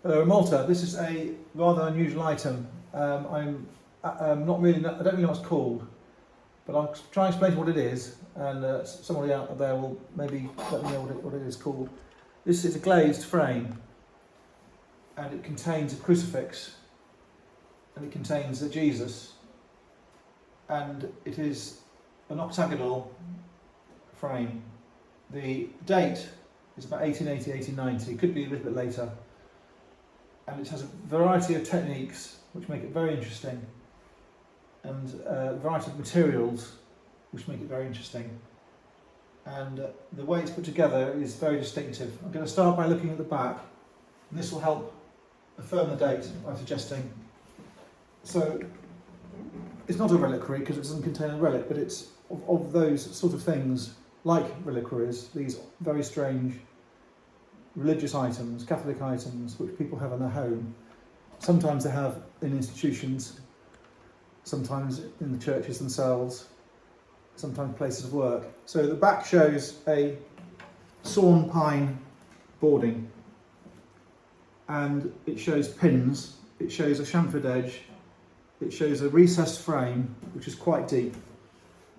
Hello, Malta. This is a rather unusual item. I'm not really, I don't really know what it's called, but I'll try and explain what it is, and somebody out there will maybe let me know what it is called. This is a glazed frame, and it contains a crucifix, and it contains a Jesus, and it is an octagonal frame. The date is about 1880, 1890, could be a little bit later. And it has a variety of techniques which make it very interesting, and a variety of materials which make it very interesting. And the way it's put together is very distinctive. I'm going to start by looking at the back, and this will help affirm the date I'm suggesting. So it's not a reliquary because it doesn't contain a relic, but it's of those sort of things like reliquaries, these very strange religious items, Catholic items, which people have in their home. Sometimes they have in institutions, sometimes in the churches themselves, sometimes places of work. So the back shows a sawn pine boarding, and it shows pins, it shows a chamfered edge, it shows a recessed frame, which is quite deep,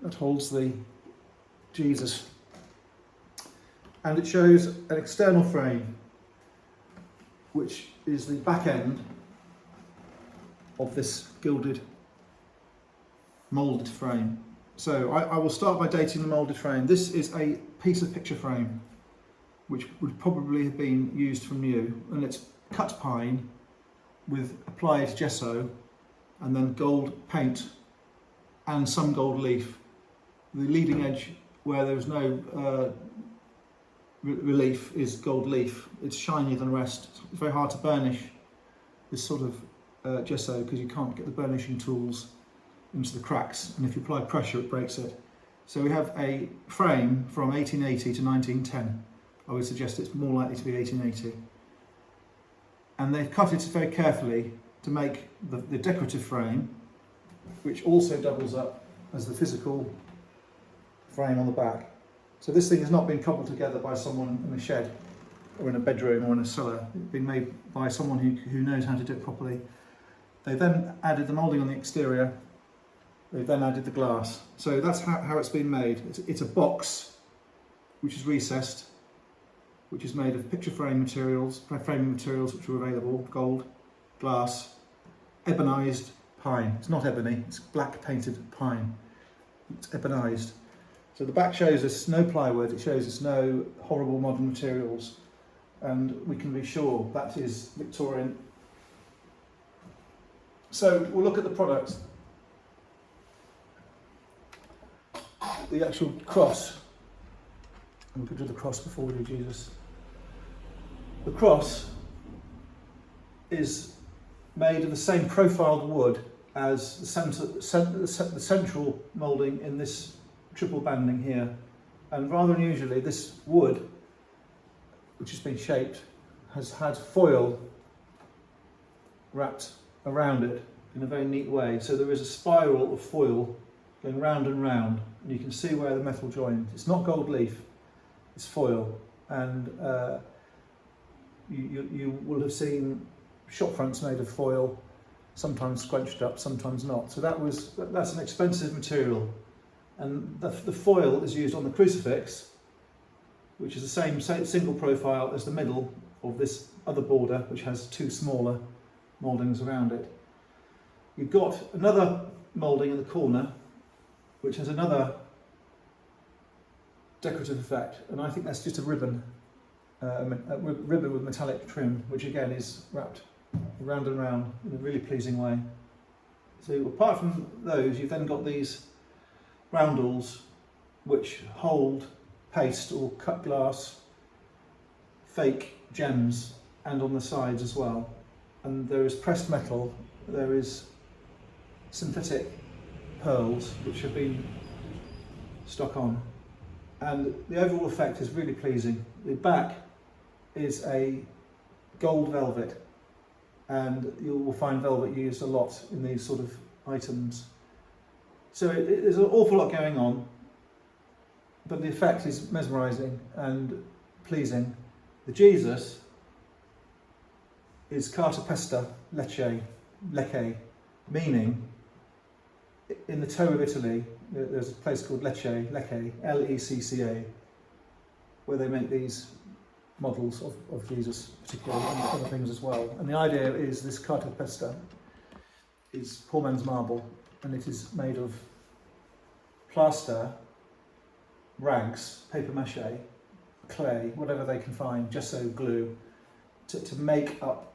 that holds the Jesus. And it shows an external frame, which is the back end of this gilded, moulded frame. So I will start by dating the moulded frame. This is a piece of picture frame, which would probably have been used from new, and it's cut pine with applied gesso, and then gold paint and some gold leaf. The leading edge, where there's no relief, is gold leaf. It's shinier than the rest. It's very hard to burnish this sort of gesso because you can't get the burnishing tools into the cracks, and if you apply pressure it breaks it. So we have a frame from 1880 to 1910. I would suggest it's more likely to be 1880. And they've cut it very carefully to make the decorative frame, which also doubles up as the physical frame on the back. So this thing has not been cobbled together by someone in a shed or in a bedroom or in a cellar. It's been made by someone who knows how to do it properly. They then added the moulding on the exterior. They then added the glass. So that's how it's been made. It's a box which is recessed, which is made of picture framing materials which are available: gold, glass, ebonized pine. It's not ebony, it's black painted pine. It's ebonized. So the back shows us no plywood, it shows us no horrible modern materials, and we can be sure that is Victorian. So we'll look at the product. The actual cross. We could do the cross before we do Jesus. The cross is made of the same profiled wood as the central moulding in this triple banding here, and rather unusually this wood, which has been shaped, has had foil wrapped around it in a very neat way. So there is a spiral of foil going round and round, and you can see where the metal joins. It's not gold leaf, it's foil, and you will have seen shop fronts made of foil, sometimes squenched up, sometimes not. So that's an expensive material. And the foil is used on the crucifix, which is the same single profile as the middle of this other border, which has two smaller mouldings around it. You've got another moulding in the corner, which has another decorative effect, and I think that's just a ribbon with metallic trim, which again is wrapped round and round in a really pleasing way. So apart from those, you've then got these roundels which hold paste or cut glass, fake gems, and on the sides as well. And there is pressed metal, there is synthetic pearls which have been stuck on, and the overall effect is really pleasing. The back is a gold velvet, and you will find velvet used a lot in these sort of items. So there's an awful lot going on, but the effect is mesmerising and pleasing. The Jesus is cartapesta, LECCE, meaning in the toe of Italy there's a place called LECCE, L-E-C-C-A, where they make these models of Jesus particularly, and other things as well. And the idea is this cartapesta is poor man's marble, and it is made of plaster, rags, paper mache, clay, whatever they can find, gesso, glue, to make up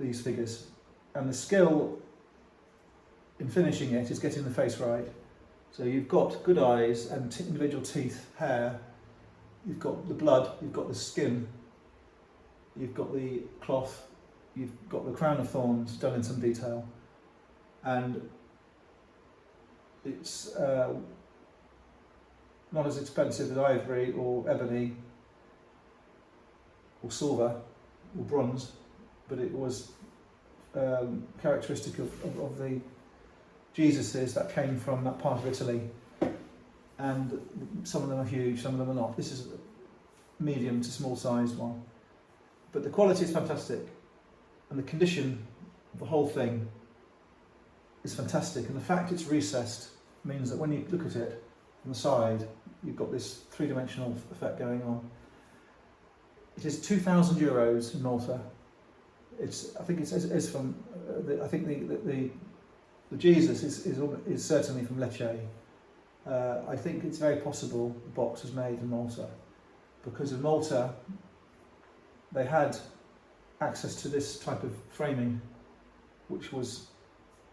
these figures. And the skill in finishing it is getting the face right. So you've got good eyes and individual teeth, hair, you've got the blood, you've got the skin, you've got the cloth, you've got the crown of thorns done in some detail, and it's not as expensive as ivory or ebony or silver or bronze, but it was characteristic of the Jesuses that came from that part of Italy, and some of them are huge, some of them are not. This is a medium to small sized one, but the quality is fantastic, and the condition of the whole thing is fantastic, and the fact it's recessed means that when you look at it from the side, you've got this three-dimensional effect going on. It is €2,000 in Malta. I think it's from. I think the Jesus is certainly from Lecce. I think it's very possible the box was made in Malta, because in Malta they had access to this type of framing, which was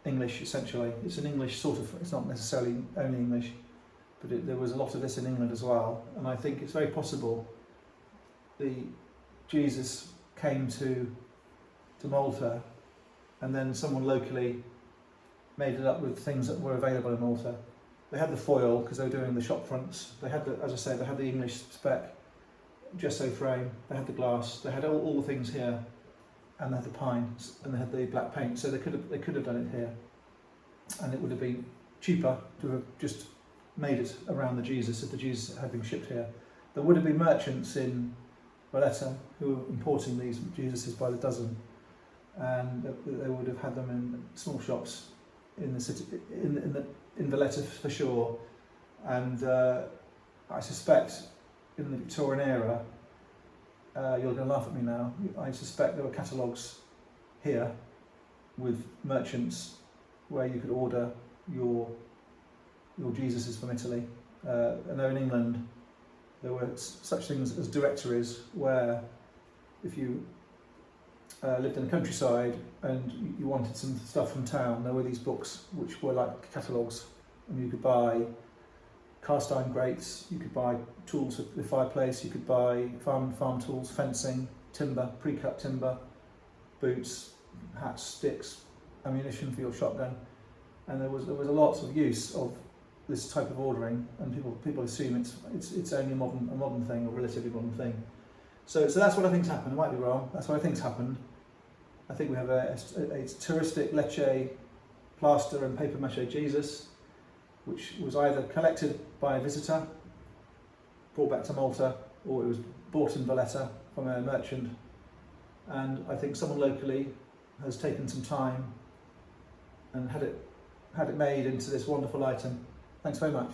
English essentially. It's an English sort of. It's not necessarily only English, but there was a lot of this in England as well. And I think it's very possible the Jesus came to Malta, and then someone locally made it up with things that were available in Malta. They had the foil because they were doing the shop fronts. They had as I say, they had the English spec gesso frame. They had the glass. They had all the things here, and they had the pine, and they had the black paint. So they could have done it here, and it would have been cheaper to have just made it around the Jesus if the Jesus had been shipped here. There would have been merchants in Valletta who were importing these Jesuses by the dozen, and they would have had them in small shops in the city, in Valletta for sure. And I suspect in the Victorian era, you're going to laugh at me now, I suspect there were catalogues here with merchants where you could order your Jesuses from Italy. I know in England there were such things as directories where if you lived in the countryside and you wanted some stuff from town, there were these books which were like catalogues, and you could buy cast iron grates, you could buy tools for the fireplace, you could buy farm tools, fencing, timber, pre-cut timber, boots, hats, sticks, ammunition for your shotgun, and there was a lot of use of this type of ordering, and people assume it's only a modern thing, or relatively modern thing. So that's what I think's happened. I might be wrong. That's what I think's happened. I think we have a touristic Lecce plaster and paper mache Jesus, which was either collected by a visitor, brought back to Malta, or it was bought in Valletta from a merchant. And I think someone locally has taken some time and had it made into this wonderful item. Thanks very much.